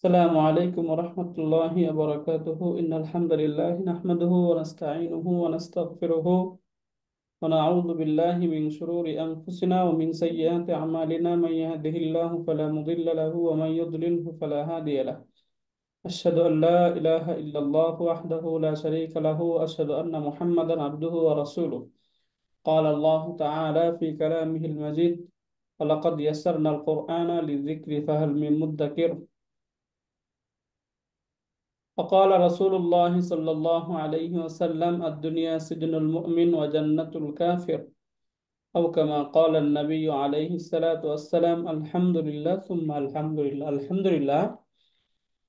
السلام عليكم ورحمة الله وبركاته إن الحمد لله نحمده ونستعينه ونستغفره ونعوذ بالله من شرور أنفسنا ومن سيئات أعمالنا من يهده الله فلا مضل له ومن يضلله فلا هادي له أشهد أن لا إله إلا الله وحده لا شريك له وأشهد أن محمدا عبده ورسوله قال الله تعالى في كلامه المجيد ولقد يسرنا القرآن للذكر فهل من مدكر وقال رسول الله صلى الله عليه وسلم الدنيا سجن المؤمن وجنة الكافر أو كما قال النبي عليه الصلاة والسلام الحمد لله ثم الحمد لله الحمد لله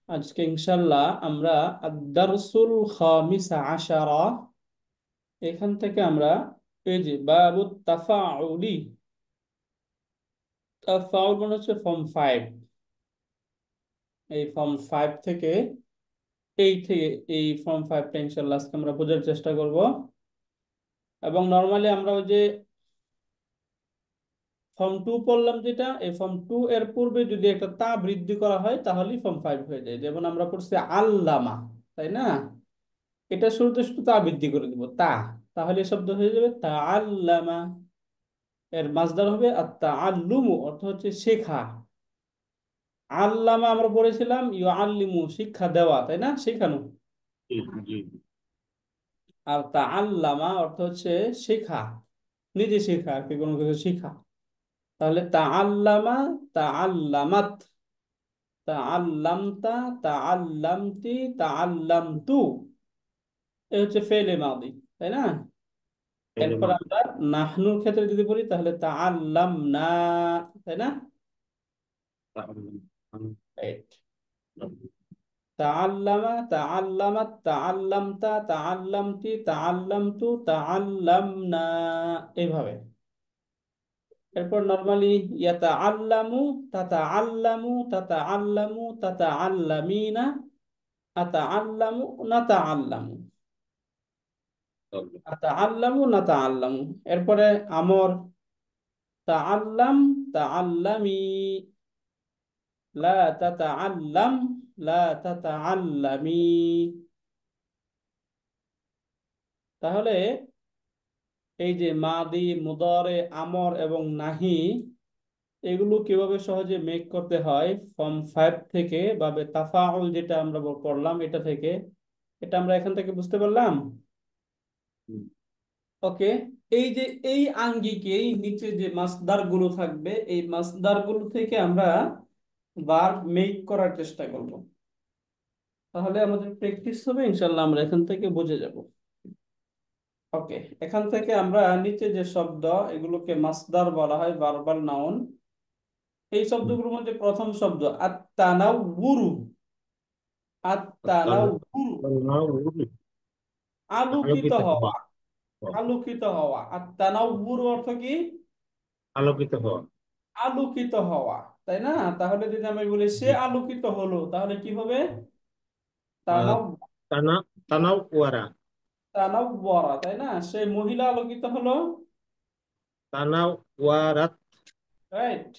আজকে ইনশাআল্লাহ আমরা আদ-দারসুল খামিস আশারা এখান থেকে আমরা এই যে বাবুত তাফাউলি তাফাউল মানে হচ্ছে ফর্ম 5 এই ফর্ম 5 থেকে এই ফর্ম 5টা ইনশাআল্লাহ আজকে আমরা বোঝার চেষ্টা করব এবং নরমালি আমরা ওই যে ফর্ম 2 পড়লাম যেটা এই ফর্ম 2 এর পূর্বে যদি একটা তা বৃদ্ধি করা হয় তাহলেই ফর্ম 5 হয়ে যায় যেমন আমরা পড়ছি আল্লামা তাই না এটা শুরুতে শুধু তা বৃদ্ধি করে দিব তা তাহলে এই শব্দ হয়ে যাবে তা আল্লামা এর মাসদার হবে আর তা আল্লুমু অর্থ হচ্ছে শেখা আল্লামা আমরা পড়েছিলাম ইউ আল্লিমু শিক্ষা দেওয়া তাই না শেখানো জি জি আর তা আল্লামা অর্থ হচ্ছে শেখা নিজে শেখা আর কি কোনো কিছু শেখা তাহলে তা আল্লামা তা আল্লামাত তাআল্লামতা তাআল্লামতি তাআল্লামতু এই হচ্ছে ফেলে মাদি তাই না পেলে এরপর মাটি আমরা নাহনুর ক্ষেত্রে যদি বলি তাহলে তাআল্লামনা তাই না রাইট তাআল্লামা তাআল্লামাত তাআল্লামতা তাআল্লামতি তাআল্লামতু তাআল্লামনা এইভাবে এরপর নরমালি ইয়াতাআল্লামু তাতাআল্লামু তাতাআল্লামু তাতাআল্লামিনা আতাআল্লামু নাতাআল্লামু আতাআল্লামু নাতাআল্লামু এরপরে আমর তাআল্লাম তাআল্লামি লা তাতাআল্লাম লা তাতাআল্লামি তাহলে এই যে মাদি মুদারে আমর এবং নাহি এগুলো কিভাবে সহজে মেক করতে হয় ফর্ম 5 থেকে বা তাফাউল যেটা আমরা পড়লাম এটা থেকে এটা আমরা এখান থেকে বুঝতে পারলাম ওকে এই যে এই আঙ্গিকে এই নিচে যে মাসদার গুলো থাকবে এই মাসদার গুলো থেকে আমরা ভার্ব মেক করার চেষ্টা করব তাহলে আমাদের প্র্যাকটিস হবে ইনশাল্লাহ আমরা এখান থেকে বুঝে যাব ওকে এখান থেকে আমরা নিচে যে শব্দ এগুলোকে মাসদার বলা হয় ভার্বাল নাউন এই শব্দগুলোর মধ্যে প্রথম শব্দ আত-তানাউরু আত-তানাউরু আলোকিত আলোকিত হওয়া হওয়া আলোকিত হওয়া আত-তানাউরু অর্থ কি আলোকিত হওয়া আলোকিত হওয়া তাই না তাহলে যদি আমি বলি সে জি আলোকিত হলো তাহলে কি হবে আহ, তানাউ তানা তানাও ওয়ারা তানাওয়ারা তাই না সে মহিলা আলোকিত হলো তানাও ওয়ারাত রাইট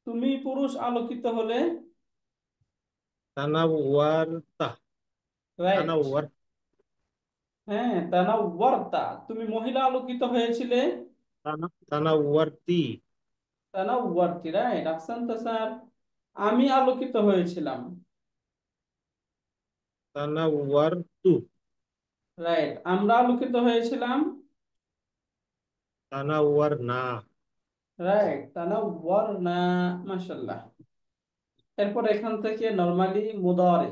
তুমি পুরুষ আলোকিত হলে তানাও ওয়ারতা তানাও রাইট ওয়ার হ্যাঁ তানাওয়ারতা তুমি মহিলা আলোকিত হয়েছিলে তানাও ওয়ারতি তানাওয়ারতি রাইট আহসানতা স্যার আমি আলোকিত হয়েছিলাম তানাও ওয়ারতু রাইট আমরা আলোকিত হয়েছিলাম তানাও ওয়ারনা রাইট তানাওয়ারনা মাশাআল্লাহ এরপর এখান থেকে নরমালি মুদারে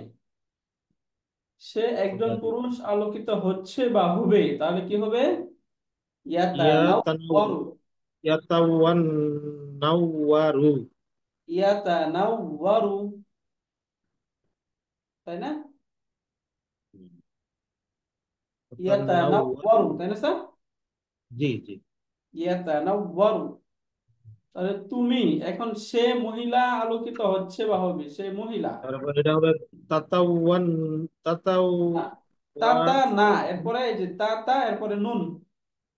সে একজন পুরুষ আলোকিত হচ্ছে বা হবে তাহলে কি হবে ইয়া তানাও ইয়াতানাওয়ারু ইয়াতাওয়ান নাওয়ারু ইয়াতানাওয়ারু তাই না তানাওয়ার ইয়াতানাওয়ারু তাই না স্যার জি জি ইয়াতানাওয়ারু তাহলে তুমি এখন সে মহিলা আলোকিত হচ্ছে বা হবে সে মহিলা তারপর এটা হবে তাতাওয়ান না, তাতাওয়া তাতা না এরপরে এই যে তাতা এরপরে নুন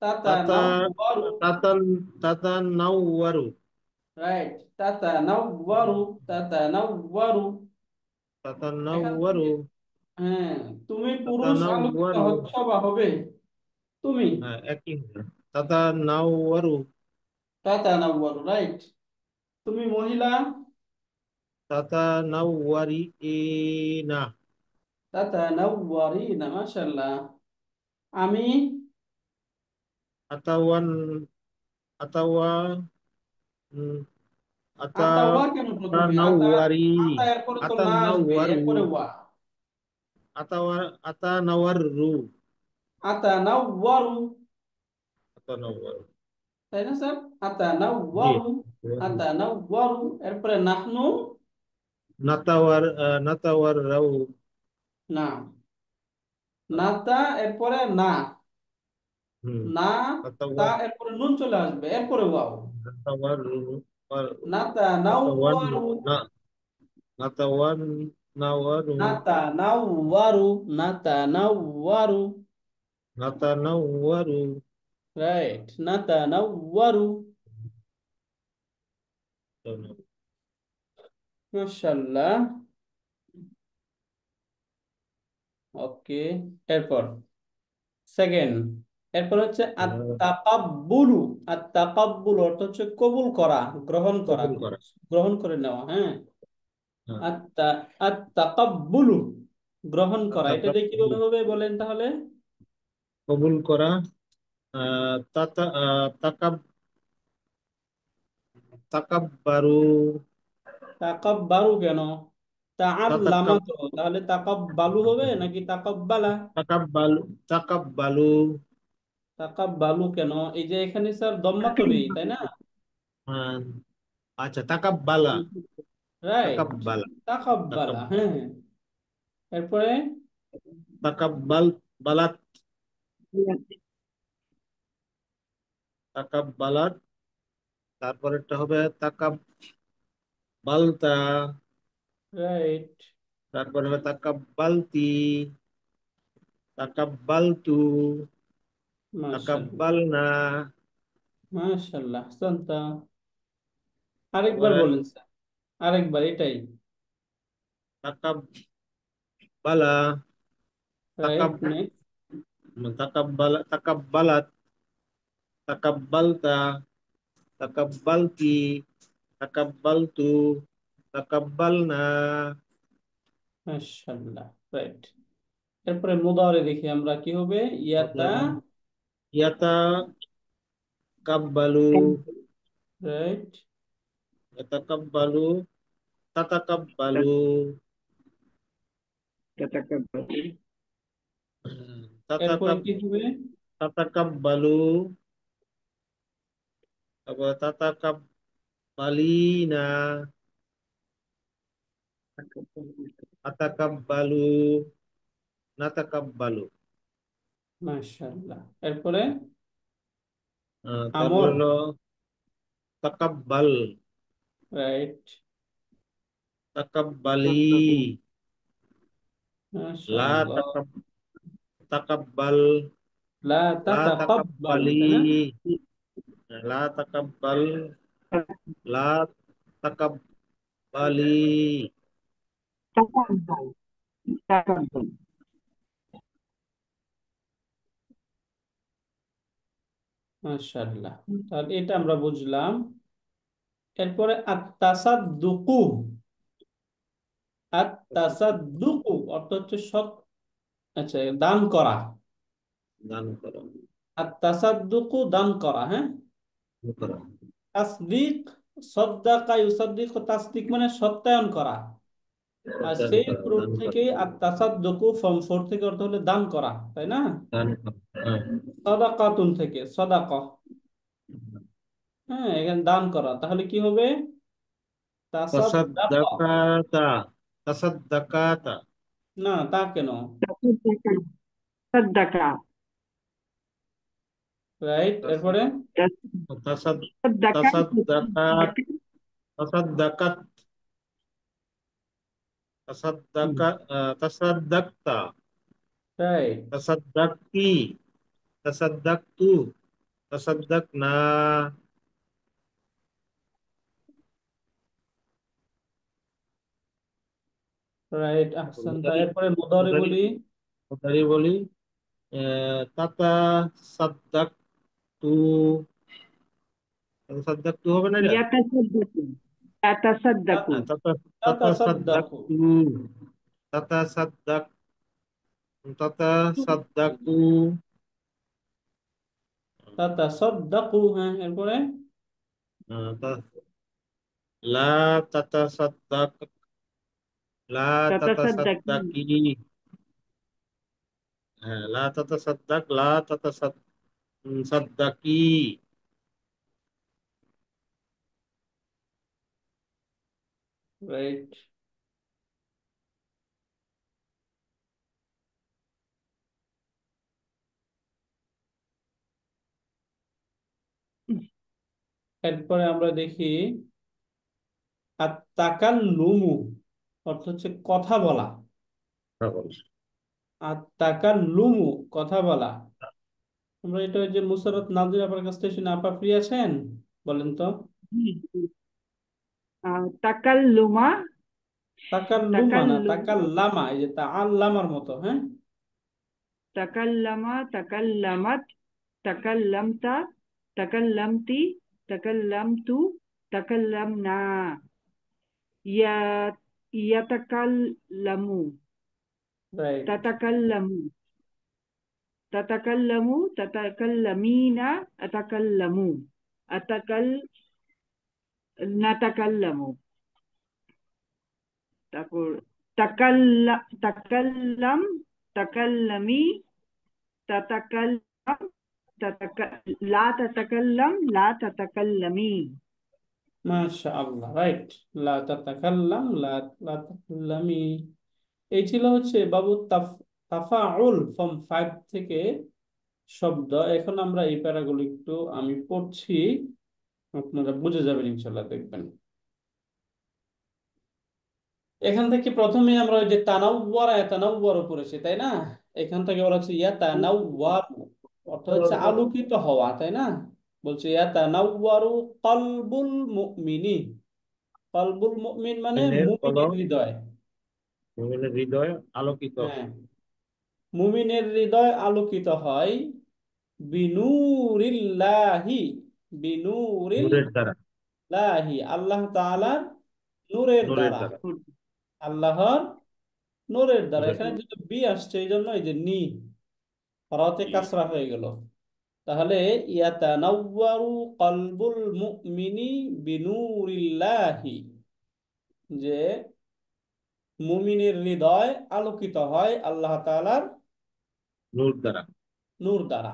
তাতা তাতানাওয়ারু তাতান তাতানাওয়ারু রাইট তাতানাওয়ারু তাতানাওয়ারু এখান থেকে, তাতানাওয়ারু। হ্যাঁ, তুমি পুরুষ আলোকিত তাতানাওয়ারু। হচ্ছ বা হবে, তুমি হ্যাঁ, একই হবে। তাতানাওয়ারু। তাতানাওয়ারু, রাইট। তুমি মহিলা, তাতানাওয়ারিনা। তাতানাওয়ারিনা, মাশাআল্লাহ। আমি আতাওয়ান। আতাওয়া। উম, আতা ওয়া কেন প্রথমে? আতা, আতানাওয়ারি। আতা এরপরে তো না আসবে, আতানাওয়ারু। এরপরে ওয়া। আতানাওয়ারু। আতানাওয়ারু, আতানাওয়ারু। তাই না স্যার? জি। আতানাওয়ারু, আতানাওয়ারু, এরপরে নাহনু, নাতাওয়ার রাউ। না, নাতা এরপরে না, হুম। না, তা নাতাওয়ার। এরপরে নুন চলে আসবে, এরপরে ওয়াও। নাতাওয়ারু। নাতা নাতাওয়ান। নাওয়ারু, না। নাতাওয়ান। নাওয়ারু। নাতা নাওয়ারু, নাতা নাওয়ারু, নাতানাওয়ারু। রাইট, নাতা নাওয়ারু, মাশাআল্লাহ। ওকে, এরপর সেকেন্ড, এরপর হচ্ছে আত-তাকাব্বুলু। আত-তাকাব্বুল অর্থ হচ্ছে কবুল করা, গ্রহণ করা, কবুল করা। গ্রহণ করে নেওয়া, হ্যাঁ। হ্যাঁ। আত-তাকাব্বুলু, গ্রহণ করা, এটা দিয়ে তাকাব্বুল। কিভাবে হবে বলেন তাহলে? কবুল করা। আহ, তাতা আহ, তাকাব তাকাব্বারু। তাকাব্বারু কেন? তাআল্লামা তাতাকাব তো, তাহলে তাকাব্বালু হবে নাকি তাকাব্বালা? তাকাব্বালু। তাকাব্বালু। তাকাব্বালু কেন? এই যে এখানে স্যার দম্মা তো নেই, তাই না? আহ, আচ্ছা, তাকাব্বালা। রাইট, তাকাব্বালা। তাকাব্বালা, তাকাব্বালা। হ্যাঁ। এরপরে তাকাব্বাল। বালাত। তাকাব্বালাত। তারপরেরটা হবে তাকাব্বালতা। রাইট, তারপরে হবে তাকাব্বালতি। তাকাব্বালতু। মাশাআল্লাহ, তাকাব্বালনা। মাশাআল্লাহ, আহসানতা। আরেকবার তারপরে বলেন স্যার, আরেকবার এটাই। তাকাব্বালা। তাকাব রাইট, নেক্সট। তাকাব্বালাত। তাকাব্বালতা। তাকাব্বালতি। তাকাব্বালতু। তাকাব্বালনা। মাশাআল্লাহ, রাইট। এরপরে মুদারে দেখি আমরা কি হবে, ইয়াতা, ইয়াতা কাব্বালু। রাইট, ইয়াতাকাব্বালু। তাতাকাব্বালু। এরপরে তাতাকাব কি হবে? তাতাকাব্বালু। তারপর তাতাকাব্বালিনা। আতাকাব্বালু। নাতাকাব্বালু। মাশাআল্লাহ, এরপরে তারপর আমর, হলো তাকাব্বাল। রাইট, তাকাব্বালি। লা মাশাআল্লাহ। তাকাব্বাল। লা লা তাতাকাব্বাল, তাকাব্বালি। তাই না? লা তাকাব্বাল। লা তাকাব্বালি। মাশাআল্লাহ, তাহলে এটা আমরা বুঝলাম। এরপরে আত-তাসাদ্দুকু। আত-তাসাদ্দুকু অর্থ হচ্ছে সৎ, আচ্ছা, দান করা। দান করো। আত-তাসাদ্দুকু, দান করা, হ্যাঁ। দান করো। তাসদিক, সদ্দাকা ইউসাদ্দিক, তাসদিক মানে সত্যায়ন করা। আর দান সেই করো। রুট দান করো। থেকে আত-তাসাদ্দুকু ফর্ম 4 থেকে অর্থ হলো দান করা, তাই না? দান করো। হ্যাঁ। সাদাকাতুন থেকে সাদাকা, হ্যাঁ, এখানে দান করা, তাহলে কি হবে? তাসাদ্দাকা, তাসাদ্দাকাতা। তাসাদ্দাকাতা। না, তা কেন? রাইট, এরপরে তাসাদ তাসাদ্দাকাত। তাসাদ্দাকাত। তাসাদ্দাকতা। রাইট, তাসাদ্দাকতি। তাসাদ্দাকতু। তাসাদ্দাকনা। রাইট, আহসান। মুদারি এরপরে মুদারি মুদারি বলি। মুদারি বলি, তাতা সাদ্দাক তু, তাতা তু হবে না এটা? ইয়াতাসাদ্দাকু, ইয়াতাসাদ্দাকু, হ্যাঁ, তাতা তাতা সাদ্দাক তাতাসাদ্দাকু। তু, তাতা সাদ্দাক, তাতা সাদ্দাক তু, তাতাসাদ্দাকু, হ্যাঁ, এরপরে লা তাতা সাদ্দাক, লা তাতা তাতাসাদ্দাকি, সাদ্দাকি, হ্যাঁ, লা তাতা সাদ্দাক, লা তাতা সাদ্দাকি। রাইট। এরপরে আমরা দেখি আর তাকাল্লুমু অর্থ হচ্ছে কথা বলা। আর তাকাল্লুমু কথা বলা। আমরা এটা ওই যে মুসাররত নাজির আপার কাছ থেকে শুনে, আপা ফ্রি আছেন? বলেন তো। জি, জি। তাকাল্লুমা, তাকাল্লুমা না, তাকাল্লুম, তাকাল্লামা, এই যে তাআল্লামার মতো, হ্যাঁ। তাকাল্লামা, তাকাল্লামাত, তাকাল্লামতা, তাকাল্লামতি, তাকাল্লামতু, তাকাল্লামনা, ইয়া ইয়াতাকাল্লামু, রাইট। তাতাকাল্লামু, তাতাকাল্লামু, তাতাকাল্লামিনা, আতাকাল্লামু, আতাকাল নাতাকাল্লামু। তারপর তাকাল্লাম, তাকাল্লামি, তাতাকাল্লাম, লা তাতাকাল্লাম, লা তাতাকাল্লামি। মাশাআল্লাহ, রাইট। লা তাতাকাল্লাম, লা লা তাকাল্লামি। এই ছিল হচ্ছে বাবু তাফাউল ফর্ম 5 থেকে শব্দ। এখন আমরা এই প্যারাগুলো একটু আমি পড়ছি, আপনারা বুঝে যাবেন ইনশাল্লাহ, দেখবেন। এখান থেকে প্রথমে আমরা ওই যে তানাওয়ারা তানাওয়ারু পড়েছি, তাই না? এখান থেকে বলা হচ্ছে ইয়া তানাওয়ারু, অর্থ হচ্ছে আলোকিত হওয়া, তাই না? বলছে ইয়া তানাওয়ারু কলবুল মুমিনি। কলবুল মুমিন মানে মুমিনের মুমিনের কলব, হৃদয়। মুমিনের হৃদয় আলোকিত, হ্যাঁ, মুমিনের হৃদয় আলোকিত হয় বিনুরিল্লাহি, নূরের দ্বারা, বিনুরিল্লাহি, আল্লাহ তাআলার নূরের নূরের দ্বারা। দ্বারা, আল্লাহর নূরের দ্বারা। নূরের এখানে দ্বারা। যেহেতু বি আসছে এই জন্য এই যে নি হরতে কাসরা হয়ে গেল। তাহলে ইয়াতানাওয়ারু কলবুল মুমিনি বিনুরিল্লাহি, যে মুমিনের হৃদয় আলোকিত হয় আল্লাহ তাআলার নূর দ্বারা। নূর দ্বারা।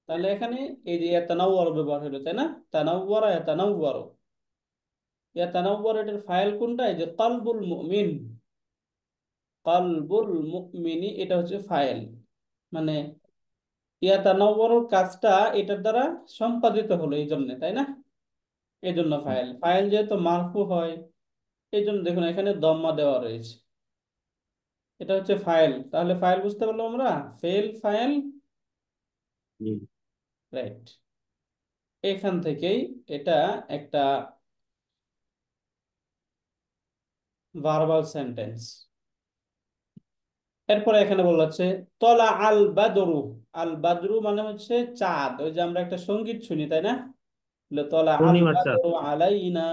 তাহলে এখানে এই যে ইয়াতানাওয়ারু ব্যবহার হলো, তাই না? তানাওয়ারা ইয়াতানাওয়ারু। ইয়াতানাওয়ারু এটার ফাইল কোনটা? এই যে কলবুল মুমিন, কলবুল মুমিনি, এটা হচ্ছে ফাইল। মানে ইয়াতানাওয়ারুর কাজটা এটার দ্বারা সম্পাদিত হলো এই জন্য, তাই না? এই জন্য ফাইল, ফাইল যেহেতু মারফু হয় এই জন্য দেখুন এখানে দম্মা দেওয়া রয়েছে। এটা হচ্ছে ফাইল। তাহলে ফাইল বুঝতে পারলাম আমরা, ফেল ফাইল। হুম। রাইট। এখান থেকেই এটা একটা ভার্বাল সেন্টেন্স। এরপরে এখানে বলা হচ্ছে তলা আল বাদরু। আল বাদরু মানে হচ্ছে চাঁদ। ওই যে আমরা একটা সঙ্গীত শুনি, তাই না? বলে তলা আল পূর্ণিমার চাঁদ। বাদরু আলাইনা,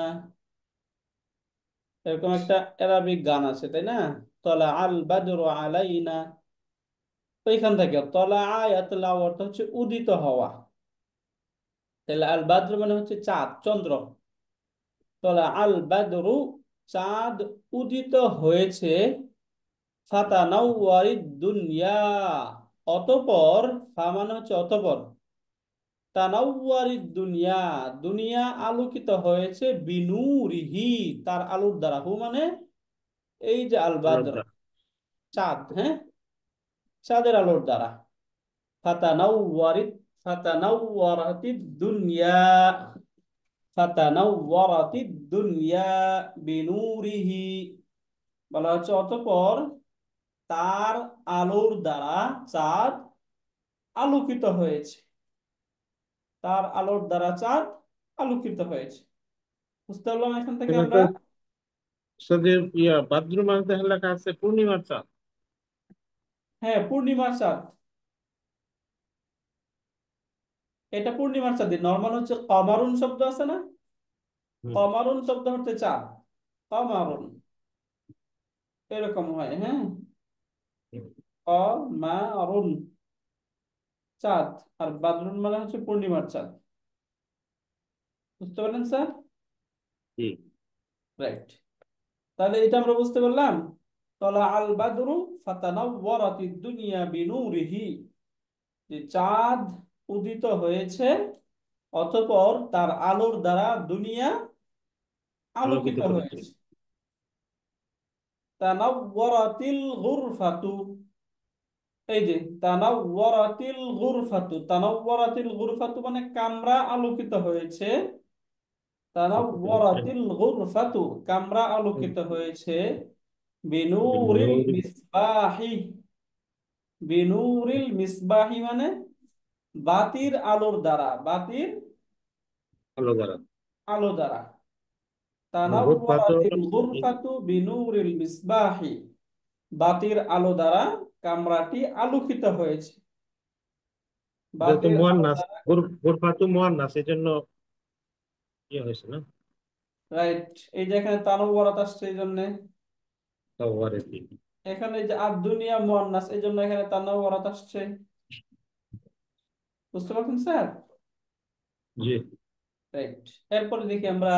এরকম একটা অ্যারাবিক গান আছে, তাই না? তলা আল বাদরু আলাইনা। ওইখান থেকে তলা আয়াতলা অর্থ হচ্ছে উদিত হওয়া। তাহলে আল বাদরু মানে হচ্ছে চাঁদ, চন্দ্র। তলা আল বাদরু, চাঁদ উদিত হয়েছে। ফাতানাওয়ারিদ দুনিয়া, অতঃপর, ফা মানে হচ্ছে অতঃপর, তানাওয়ারিদ দুনিয়া, দুনিয়া আলোকিত হয়েছে বিনুরিহি, তার আলোর দ্বারা। হু মানে এই যে আল আলোর বাদর, দ্বারা। চাঁদ, হ্যাঁ, চাঁদের আলোর দ্বারা। ফাতানাওয়ারিদ, ফাতানাওয়ারাতিদ দুনিয়া, ফাতানাওয়ারাতিদ দুনিয়া বিনুরিহি, বলা হচ্ছে অতঃপর তার আলোর দ্বারা চাঁদ আলোকিত হয়েছে। তার আলোর দ্বারা চাঁদ আলোকিত হয়েছে। বুঝতে পারলাম এখান থেকে এখানে আমরা। তো যে ভাদ্র মাস দেখা লেখা আছে পূর্ণিমার চাঁদ। হ্যাঁ, পূর্ণিমার চাঁদ। এটা পূর্ণিমার চাঁদ। নর্মাল হচ্ছে কমারুন শব্দ আছে না, হুম। কমারুন শব্দ হচ্ছে চাঁদ, কমারুন এরকম হয়। হ্যাঁ, কমারুন চাঁদ, আর বাদরুন মানে হচ্ছে পূর্ণিমার চাঁদ। বুঝতে পারলেন স্যার? জি। রাইট। তাহলে এটা আমরা বুঝতে পারলাম। তলা আল বাদরু ফাতানাওয়ারাতিদ দুনিয়া বিনূরিহি, যে চাঁদ উদিত হয়েছে, অতঃপর তার আলোর দ্বারা দুনিয়া আলোকিত আলোকিত করেছে। হয়েছে। তানাওয়ারাতিল গুরফাতু, এই যে তানাওয়ারাতিল গুরফাতু, তানাওয়ারাতিল গুরফাতু মানে কামরা আলোকিত হয়েছে। তানাওয়ারাতিল গুরফাতু কামরা আলোকিত হয়েছে। বিনুরিল বিনুরি মিসবাহি, বিনুরিল মিসবাহি মানে বাতির আলোর দ্বারা, বাতির আলো দ্বারা। আলো দ্বারা। গুরফাত তানাওয়ারাতিল গুরফাতু বিনুরিল মিসবাহি, বাতির আলো দ্বারা কামরাটি আলোকিত হয়েছে। যেহেতু বাতির আলো মুয়ান্নাস, দ্বারা, গুরফাতু মুয়ান্নাস, এই জন্য হয়েছে না। রাইট। এই যে এখানে তানওয়ারাত আসছে এই জন্য, তাওয়ারাতি। এখানে যে আর দুনিয়া মুয়ান্নাস এই জন্য এখানে তানওয়ারাত আসছে। বুঝতে পারছেন স্যার? জি। রাইট। এরপরে দেখি আমরা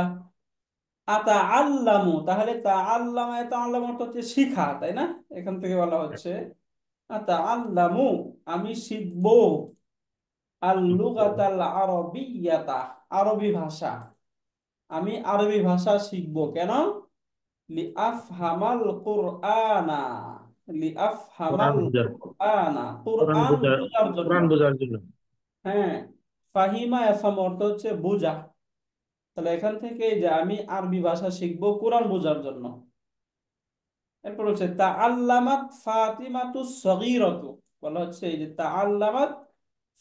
আতা আল্লামু, তাহলে তা আল্লামা, এটা আল্লাম অর্থ হচ্ছে শিখা, তাই না? এখান থেকে বলা হচ্ছে আতা আল্লামু, আমি শিখবো, আল লুগাতাল আরবিয়াতা, আরবি ভাষা। আমি আরবি ভাষা শিখবো কেন? লিআফহামাল কুরআনা, কোরআন লিআফহামাল বুঝার, কুরআনা, কোরআন কুরআন বুঝার, বোঝার জন্য। কোরআন বোঝার জন্য। হ্যাঁ, ফাহিমা এফহাম অর্থ হচ্ছে বোঝা। তাহলে এখান থেকে যে আমি আরবি ভাষা শিখবো কোরআন বোঝার জন্য। এরপর হচ্ছে তাআল্লামাত ফাতিমাতুস সগীরাতু, বলা হচ্ছে এই যে তাআল্লামাত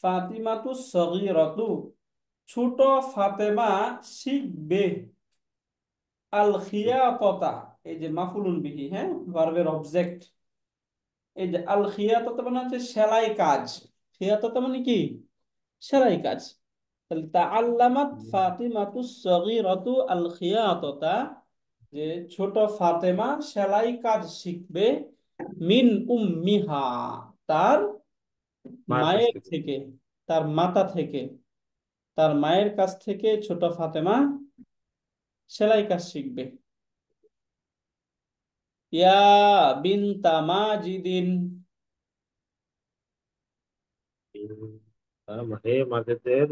ফাতিমাতুস সগীরাতু, ছোট ফাতেমা শিখবে। আল খিয়াততা, এই যে মাফুলুন বিহি, হ্যাঁ, ভার্বের অবজেক্ট। এই যে আল খিয়াততা মানে হচ্ছে সেলাই কাজ। খিয়াততা মানে কি? সেলাই কাজ। তাহলে তাআল্লামাত ফাতিমাতুস সগীরাতু আল খিয়াততা, যে ছোট ফাতেমা সেলাই কাজ শিখবে। মিন উম্মিহা, তার মার কাছ মায়ের থেকে। থেকে, তার মাতা থেকে, তার মায়ের কাছ থেকে ছোট ফাতেমা সেলাই কাজ শিখবে। ইয়া বিনতা মাজিদিন, হে মাঝেদের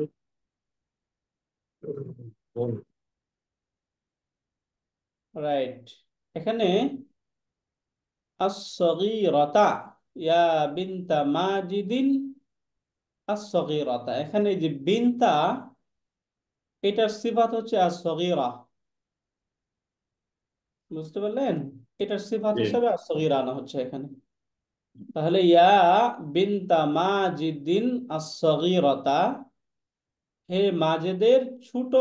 বোন। রাইট। এখানে আস-সগীরাতা, ইয়া বিনতা মাজিদিন আস-সগীরাতা, এখানে এই যে বিনতা, এটার সিফাত হচ্ছে আস-সগীরা। বুঝতে পারলেন? এটার সিফাত জি। হিসেবে আস-সগীরা আনা হচ্ছে এখানে। তাহলে ইয়া বিনতা মাজিদিন আস-সগীরাতা, হে মাজেদের ছোট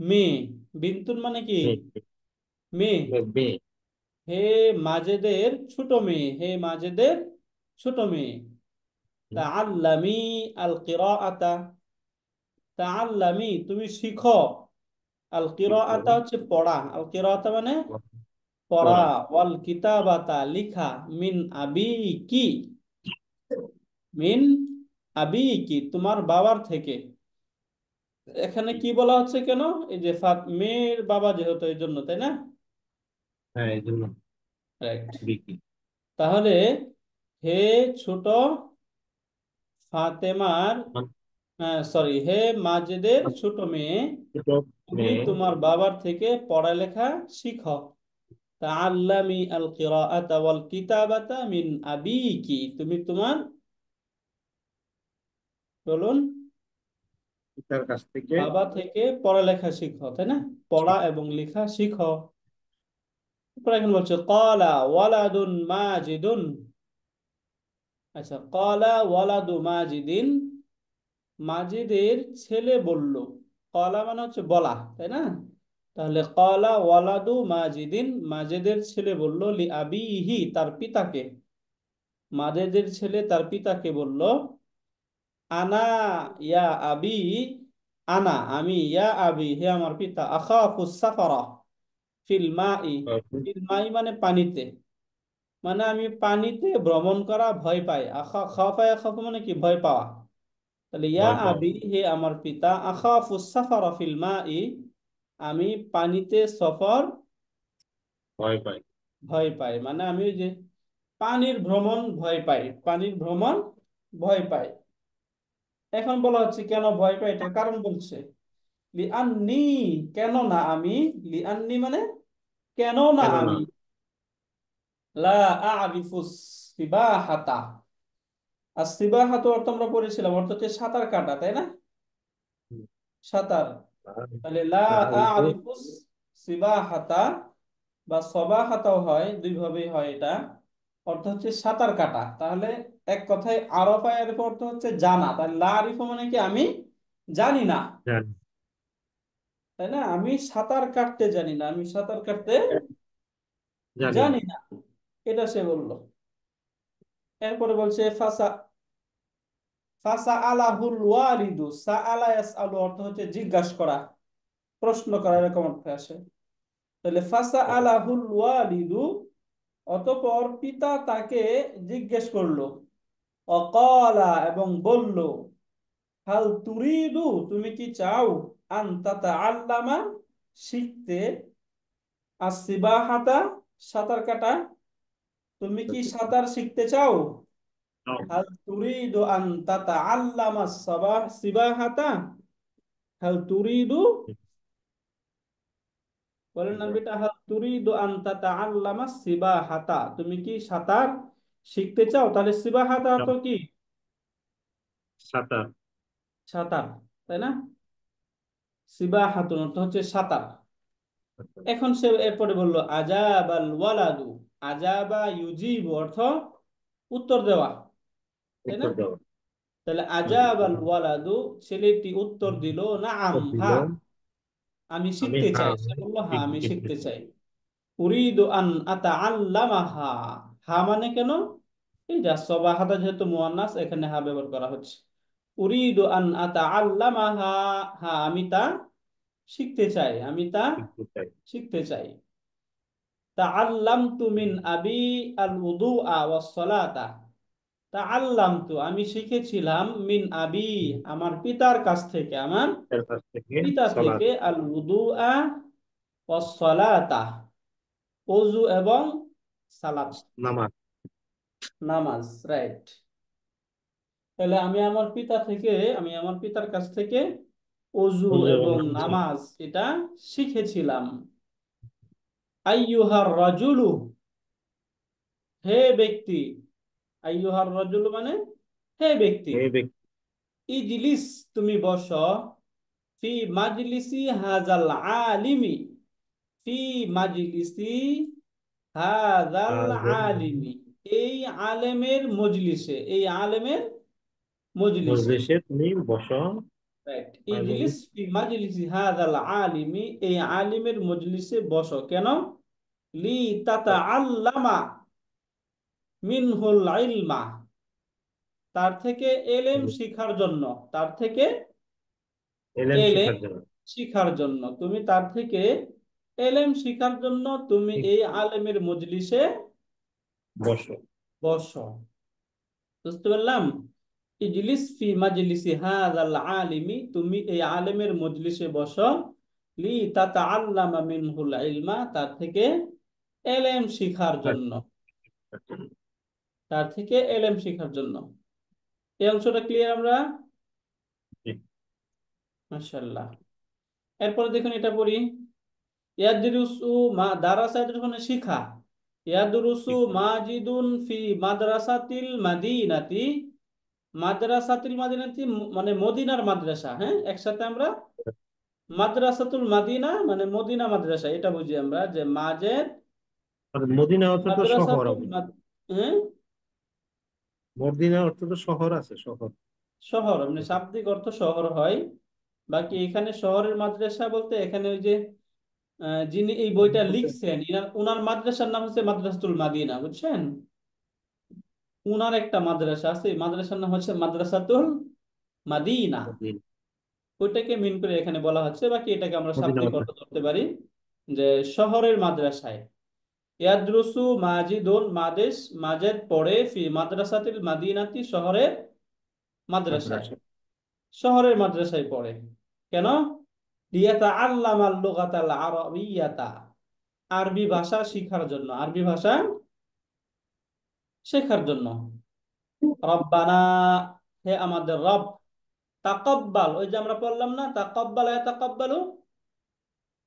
মেয়ে। বিন্তুন মানে কি? বে মেয়ে। বে হে মাজেদের ছোট মেয়ে, হে মাজেদের ছোট মেয়ে। তাআল্লামি আল কিরাআতা, তাআল্লামি তুমি শিখো, আল কিরাআতা হচ্ছে পড়া, আল কিরাআতা মানে পড়া, পড়া। ওয়াল কিতাবাতা লিখা, মিন আবিকি, মিন আবিকি তোমার বাবার থেকে। এখানে কি বলা হচ্ছে কেন? এই যে মেয়ের বাবা যেহেতু, এই জন্য, তাই না? হ্যাঁ, এই জন্য রাইট। বিকি। তাহলে হে ছোট ফাতেমার, সরি, হে মাজেদের ছোট মেয়ে, ছোট তুমি মেয়ে। তোমার বাবার থেকে পড়ালেখা শিখো। তাআল্লামি আল কিরাআতা ওয়াল কিতাবাতা মিন আবিকি, তুমি তোমার, বলুন, তার কাছ থেকে। বাবা থেকে পড়ালেখা শিখো, তাই না? পড়া এবং লেখা শিখো। তারপর এখন বলছে ক্বালা ওয়ালাদুন মাজিদুন। আচ্ছা, ক্বালা ওয়ালাদু মাজিদিন, মাজিদের ছেলে বলল। ক্বালা মানে হচ্ছে বলা, তাই না? তাহলে ক্বালা ওয়ালাদু মাজিদিন, মাজেদের ছেলে বলল, লি আবিহি, তার পিতাকে। মাজেদের ছেলে তার পিতাকে বলল, আনা ইয়া আবি, আনা আমি, ইয়া আবি হে আমার পিতা, আখাফু সাফারা ফিল মাই, ফিল মাই মানে পানিতে, মানে আমি পানিতে ভ্রমণ করা ভয় পাই। খাফা খাফা মানে কি, ভয় পাওয়া। তাহলে ইয়া ভয় পাওয়া, আবি হে আমার পিতা, আখাফু সাফারা ফিল মাই, আমি পানিতে সফর ভয় পাই। ভয় পাই, মানে আমি ওই যে পানির ভ্রমণ ভয় পাই, পানির ভ্রমণ ভয় পাই। এখন বলা হচ্ছে কেন ভয় পাই, এটার কারণ বলছে, লিআন্নি, কেন না আমি, লিআন্নি মানে কেন না কেন না? আমি, লা আ'রিফু সিবাহাতা। আর সিবাহাত অর্থ আমরা পড়েছিলাম, অর্থ হচ্ছে সাঁতার কাটা, তাই না? হুম, সাঁতার। আর তাহলে লা আরিফু, আ'রিফু সিবাহাতা, বা সবাহাতাও হয়, দুই ভাবেই হয় এটা, অর্থ হচ্ছে সাঁতার কাটা। তাহলে এক কথায় আরফা এর অর্থ হচ্ছে জানা, তাহলে লা আরিফু মানে কি, আমি জানি না, জানি, তাই না? আমি সাঁতার কাটতে জানি না, আমি সাঁতার কাটতে জানি না। জানি না, এটা সে বলল। এরপরে বলছে ফাসা, ফাসা আলাহুল ওয়ালিদু, সাআলা ইয়াসআলু অর্থ হচ্ছে জিজ্ঞাসা করা, প্রশ্ন করা, এরকম অর্থ আসে। তাহলে ফাসা আলাহুল ওয়ালিদু, অতঃপর পিতা তাকে জিজ্ঞেস করলো, অকালা এবং বলল, হাল তুরিদু তুমি কি চাও, আন তাতাআল্লামা শিখতে, আসিবাহাতা সাঁতার কাটা, তুমি কি সাঁতার শিখতে চাও? হাল তুরিদু আন তাতাআল্লামা সিবাহাতা, হাল তুরিদু, বলেন না বেটা, হাল তুরিদু আন তাতাআল্লামা সিবাহাতা, তুমি কি সাঁতার শিখতে চাও? তাহলে সিবাহাতা তো কি, সাঁতার। সাঁতার, তাই না? সিবাহাতুন অর্থ হচ্ছে সাঁতার। এখন সে এরপরে বলল, আজাবাল ওয়ালাদু, আজাবা ইউজিবু অর্থ উত্তর দেওয়া, তাই না? উত্তর দেওয়া। তাহলে আজাবাল ওয়ালাদু, ছেলেটি উত্তর দিল, নাআম, উত্তর দিল, হ্যাঁ আমি আমি শিখতে চাই। হ্যাঁ সে বলল, হ্যাঁ আমি শিখতে শিখতে চাই। চাই। উরিদু আন আতাআল্লামাহা, হা মানে কেন, এই যা সবাহাদা যেহেতু মুয়ান্নাস, এখানে হা ব্যবহার করা হচ্ছে। উরিদু আন আতাআল্লামাহা, হ্যাঁ আমি তা শিখতে চাই, আমি তা শিখতে চাই। শিখতে চাই। তাআল্লামতু মিন আবি আল উযুআ ওয়াস সালাতা, তাআল্লামতু আমি শিখেছিলাম, মিন আবি আমার পিতার কাছ থেকে, আমার তার কাছ থেকে পিতা সালাত, থেকে, আল উযুআ ওয়াস সালাতা ওযু এবং সালাত, নামাজ। নামাজ, রাইট। তাহলে আমি আমার পিতা থেকে, আমি আমার পিতার কাছ থেকে ওযু ওযু এবং এবং নামাজ শিখতে। নামাজ এটা শিখেছিলাম। আইয়ুহার রাজুলু, হে ব্যক্তি, আইয়ুহার রাজুলু মানে হে ব্যক্তি, এই ব্যক্তি, ইজলিস তুমি বসো, ফি মাজলিসি হাজাল আলিমি, ফি মাজলিসি হাজাল আলিমি, এই আলেমের মজলিসে, এই আলেমের মজলিসে, মজলিসে তুমি বসো। রাইট। আর বলি, ইজলিস ফি মাজলিসি হাজাল আলিমি, এই আলিমের মজলিসে বসো, কেন? লি তাতাআল্লামা মিনহুল ইলমা, তার থেকে এলেম শিখার জন্য, তার থেকে এলেম এলেম শিখার জন্য। শিখার জন্য, তুমি তার থেকে এলেম শিখার জন্য তুমি ঠিক, এই আলেমের মজলিসে বসো। বসো। বুঝতে পারলাম? ইজলিস ফি মাজলিসি হাযাল আলিমি, তুমি এই আলেমের মজলিসে বসো, লি তাতাআল্লামা মিনহুল ইলমা, তার থেকে এলেম শিখার জন্য, তার থেকে এলেম শিখার জন্য। এই অংশটা ক্লিয়ার আমরা? ঠিক। মাশাআল্লাহ। এরপরে দেখুন এটা পড়ি, ইয়াদরুসু মা, দারাসা এটা ওখানে শিখা, ইয়াদরুসু ঠিক। মাজিদুন ফি মাদ্রাসাতিল মাদিনাতি, মাদ্রাসাতিল মাদিনাতি মানে মদিনার মাদ্রাসা, হ্যাঁ একসাথে আমরা, মাদ্রাসাতুল মাদিনা মানে মদিনা মাদ্রাসা, এটা বুঝি আমরা যে মাজেদ আর মদিনা অর্থ তো শহর মাদ্রাসাতুল হবে। হ্যাঁ মদিনা অর্থ তো শহর আছে, শহর। শহর, মানে শাব্দিক অর্থ শহর হয়। বাকি এখানে শহরের মাদ্রাসা বলতে এখানে ওই যে যিনি এই বইটা লিখছেন, উনার মাদ্রাসার নাম হচ্ছে মাদ্রাসাতুল মাদিনা, বুঝছেন? উনার একটা মাদ্রাসা আছে, এই মাদ্রাসার নাম হচ্ছে মাদ্রাসাতুল মাদিনা। ওইটাকে মিন করে এখানে বলা হচ্ছে, বাকি এটাকে আমরা শাব্দিক অর্থ ধরতে পারি যে শহরের মাদ্রাসায়। ইয়াদরুসু মাজিদুন, মাদেশ মাজেদ পড়ে, ফি মাদ্রাসাতিল মাদিনাতি, শহরের মাদ্রাসায়। শহরের মাদ্রাসায় পড়ে কেন? লিয়াতাআল্লামাল লুগাতাল আরাবিয়াতা, আরবি ভাষা শিখার জন্য, আরবি ভাষা শেখার জন্য। রব্বানা, হে আমাদের রব। তাকাব্বাল, ওই যে আমরা পড়লাম না, তাকাব্বাল ইয়াতাকাব্বালু,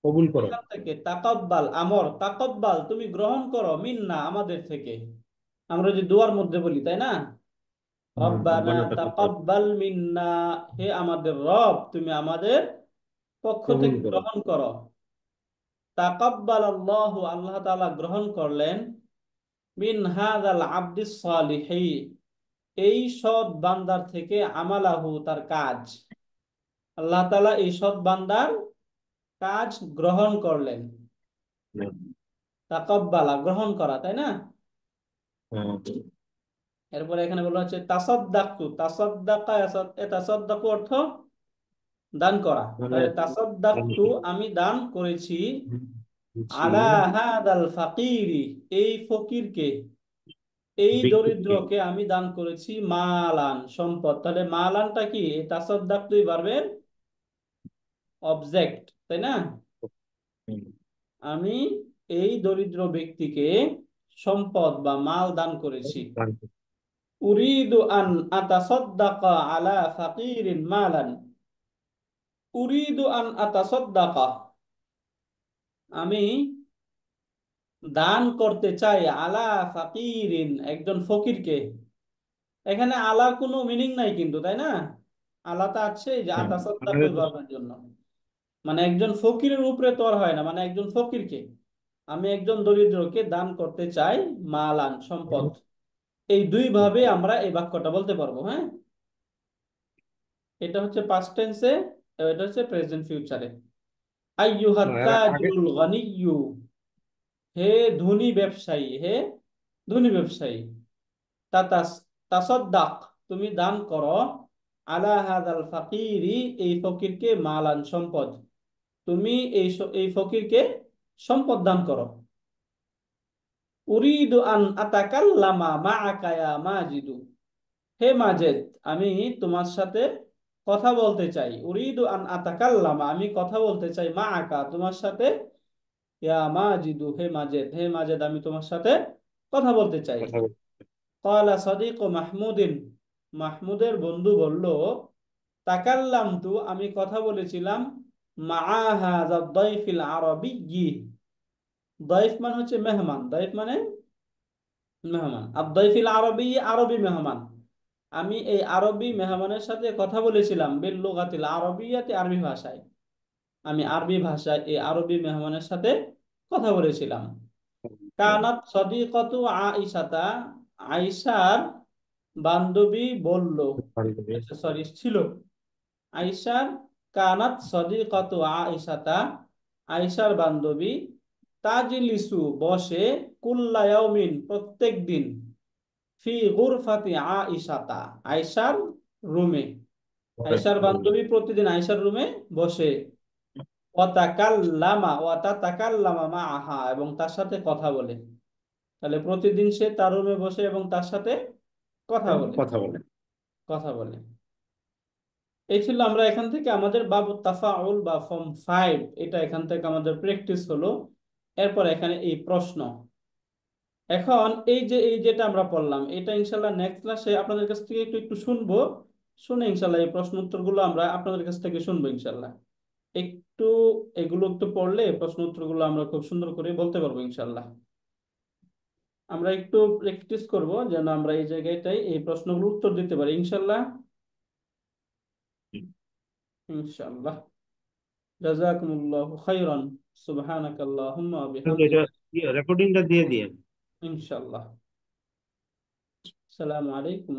কবুল করো। এখান থেকে তাকাব্বাল আমর, তাকাব্বাল তুমি গ্রহণ করো, মিন্না আমাদের থেকে। আমরা যে দুয়ার মধ্যে বলি, তাই না? রব্বানা রব্বানা তাকাব্বাল, তাকাব্বাল মিন্না, হে আমাদের রব তুমি আমাদের পক্ষ কবুল থেকে করো। গ্রহণ করো। তাকাব্বাল আল্লাহু, আল্লাহ তাআলা গ্রহণ করলেন, মিন হাযাল আবদিস সালিহি, এই সৎ বান্দার থেকে, আমালাহু তার কাজ। আল্লাহ তাআলা এই সৎ বান্দার কাজ গ্রহণ করলেন। তাকাব্বালা গ্রহণ করা, তাই না? এরপরে এখানে বলা হচ্ছে তাসাদ্দাকতু, তাসাদ্দাকা তাসাদ্দাকু অর্থ দান করা। মানে তাহলে তাসাদ্দাকতু আমি দান করেছি, আলা হাদাল ফাকিরি এই ফকিরকে, এই ব্যক্তিকে। দরিদ্রকে আমি দান করেছি, মালান সম্পদ। তাহলে মালানটা কি? তাসাদ্দাকতুই পারবেন অবজেক্ট, তাই না? আমি এই দরিদ্র ব্যক্তিকে সম্পদ বা মাল দান করেছি। উরিদু আন আতাসাদ্দাকা আলা ফাকিরিন মালান, উরিদু আন আতাসাদ্দাকা আমি দান করতে চাই, আলা ফাকিরিন একজন ফকিরকে। এখানে আলার কোনো মিনিং নাই কিন্তু, তাই না? আলাটা আছে যে আতাসাদ্দাকু করার জন্য, মানে একজন ফকিরের উপরে তো আর হয় না, মানে একজন ফকিরকে আমি একজন দরিদ্রকে দান করতে চাই, মালান সম্পদ। এই দুই ভাবে আমরা এই বাক্যটা বলতে পারবো, হ্যাঁ? এটা হচ্ছে পাস্ট টেন্সে, এটা হচ্ছে প্রেজেন্ট ফিউচারে। আইয়ুহাত আগে তাজিরুল গনিয়্যু, হে ধনী ব্যবসায়ী, হে ধনী ব্যবসায়ী। তাতাস তাসাদ্দাক তুমি দান করো, আলা হাদাল ফাকিরি এই ফকিরকে, মালান সম্পদ। তুমি এই ফকিরকে সম্পদ দান করো। উরিদু আন আতাকাল্লামা মাআকা ইয়া মাজিদু, হে মাজেদ আমি তোমার সাথে কথা বলতে চাই। উরিদু আন আতাকাল্লামা আমি কথা বলতে চাই, মাআকা তোমার সাথে, ইয়া মাজিদু হে মাজেদ, হে মাজেদ আমি তোমার সাথে কথা বলতে চাই। কথা বলতে। ক্বালা সাদিকু মাহমুদিন, মাহমুদের বন্ধু বলল, তাকাল্লামতু আমি কথা বলেছিলাম, মাআ হাযা দাইফিল আরাবিয়্যি, দাইফ মানে হচ্ছে মেহমান, দাইফ মানে মেহমান, আর দাইফিল আরবি আরবি মেহমান। আমি এই আরবি মেহমানের সাথে কথা বলেছিলাম, বিল লুগাতিল আরবিয়াতি আরবি ভাষায়। আমি আরবি ভাষায় এই আরবি মেহমানের সাথে কথা বলেছিলাম। কানাত সদিকতু আইসাতা, আইসার বান্ধবী বলল, সরি ছিল, আইসার, কানাত সদিকতু আইসাতা আইসার বান্ধবী, তাজলিসু বসে, কুল্লা ইয়াউমিন প্রত্যেক দিন, ফি গুরফাতি আইসাতা আয়সার রুমে। আয়সার বান্ধবী প্রতিদিন আয়সার রুমে বসে, ওয়াতাকাল্লামা মাআহা এবং তার সাথে কথা বলে। তাহলে প্রতিদিন সে তার রুমে বসে এবং তার সাথে কথা বলে, কথা বলে। কথা বলে। এই ছিল, আমরা এখান থেকে আমাদের বাবু তাফাউল বা ফর্ম 5, এটা এখান থেকে আমাদের প্র্যাকটিস হলো। এরপর এখানে এই প্রশ্ন। এখন এই যেটা আমরা পড়লাম, এটা ইনশাল্লাহ নেক্সট ক্লাসে আপনাদের কাছ থেকে একটু একটু শুনবো, শুনে ইনশাল্লাহ এই প্রশ্ন উত্তরগুলো আমরা আপনাদের কাছ থেকে শুনবো ইনশাল্লাহ। একটু এগুলো একটু পড়লে প্রশ্ন উত্তরগুলো আমরা খুব সুন্দর করে বলতে পারবো ইনশাল্লাহ। আমরা একটু প্র্যাকটিস করব যেন আমরা এই জায়গাটায় এই প্রশ্নগুলো উত্তর দিতে পারি ইনশাল্লাহ। ইনশাল্লাহ। জাযাকুমুল্লাহু খাইরান। সুবহানাকাল্লাহুম্মা ওয়া কিন্তু বিহামদিক। এটা রেকর্ডিংটা দিয়ে দিয়ে ইনশাল্লাহ। আসসালামু আলাইকুম।